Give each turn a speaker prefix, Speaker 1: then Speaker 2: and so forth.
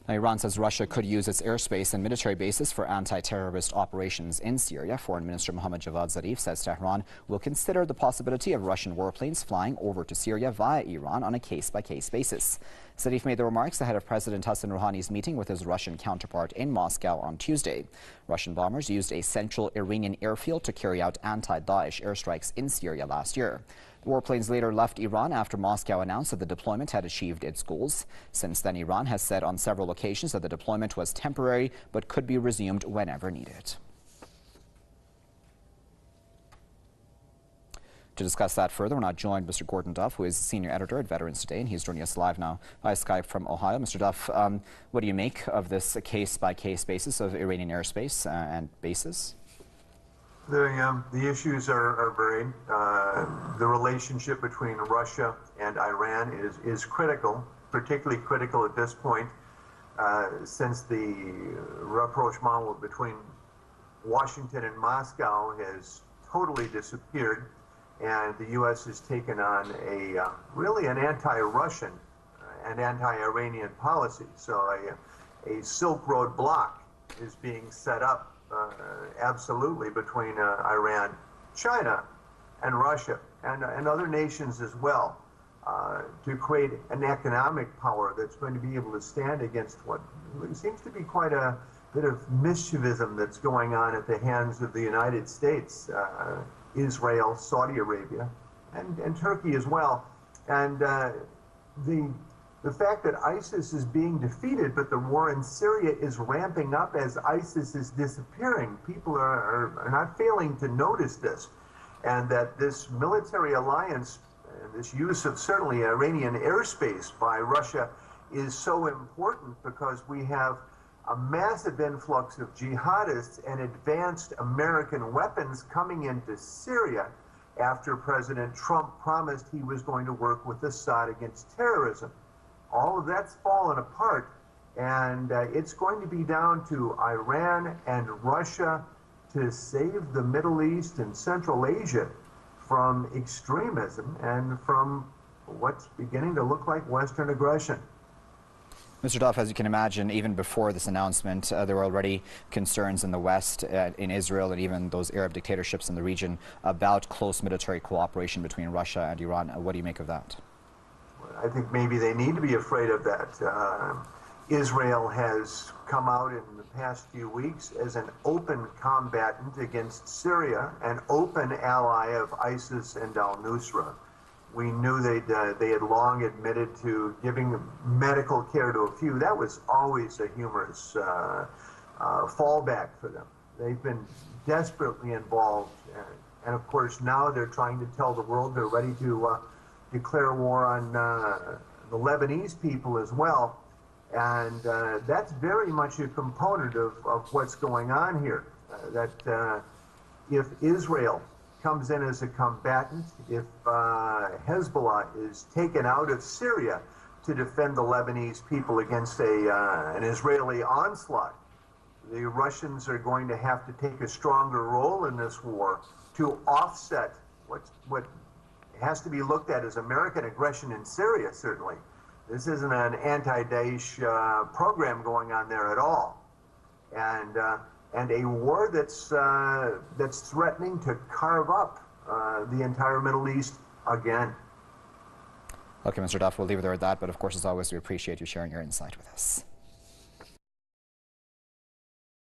Speaker 1: Now, Iran says Russia could use its airspace and military bases for anti-terrorist operations in Syria. Foreign Minister Mohammad Javad Zarif says Tehran will consider the possibility of Russian warplanes flying over to Syria via Iran on a case-by-case basis. Zarif made the remarks ahead of President Hassan Rouhani's meeting with his Russian counterpart in Moscow on Tuesday. Russian bombers used a central Iranian airfield to carry out anti-Daesh airstrikes in Syria last year. The warplanes later left Iran after Moscow announced that the deployment had achieved its goals. Since then, Iran has said on several occasions that the deployment was temporary but could be resumed whenever needed. To discuss that further, we're now joined by Mr. Gordon Duff, who is senior editor at Veterans Today, and he's joining us live now via Skype from Ohio. Mr. Duff, what do you make of this case-by-case basis of Iranian airspace and bases?
Speaker 2: The issues are varied. The relationship between Russia and Iran is critical, particularly critical at this point, since the rapprochement between Washington and Moscow has totally disappeared, and the U.S. has taken on really an anti-Russian and anti-Iranian policy. So a Silk Road bloc is being set up absolutely between Iran, China, and Russia, and other nations as well, to create an economic power that's going to be able to stand against what seems to be quite a bit of mischiefism that's going on at the hands of the United States, Israel, Saudi Arabia, and Turkey as well. And the fact that ISIS is being defeated, but the war in Syria is ramping up as ISIS is disappearing. People are not failing to notice this, and that this military alliance, this use of certainly Iranian airspace by Russia is so important because we have a massive influx of jihadists and advanced American weapons coming into Syria after President Trump promised he was going to work with Assad against terrorism. All of that's fallen apart, and it's going to be down to Iran and Russia to save the Middle East and Central Asia from extremism and from what's beginning to look like Western aggression.
Speaker 1: Mr. Duff, as you can imagine, even before this announcement, there were already concerns in the West, in Israel, and even those Arab dictatorships in the region about close military cooperation between Russia and Iran. What do you make of that?
Speaker 2: I think maybe they need to be afraid of that. Israel has come out in the past few weeks as an open combatant against Syria, an open ally of ISIS and al-Nusra. We knew they had long admitted to giving medical care to a few. That was always a humorous fallback for them. They've been desperately involved, and of course now they're trying to tell the world they're ready to declare war on the Lebanese people as well. And that's very much a component of what's going on here. That if Israel comes in as a combatant, if Hezbollah is taken out of Syria to defend the Lebanese people against an Israeli onslaught, the Russians are going to have to take a stronger role in this war to offset what has to be looked at as American aggression in Syria, certainly. This isn't an anti-Daesh program going on there at all. And a war that's threatening to carve up the entire Middle East again.
Speaker 1: Okay, Mr. Duff, we'll leave it there at that, but of course, as always, we appreciate you sharing your insight with us.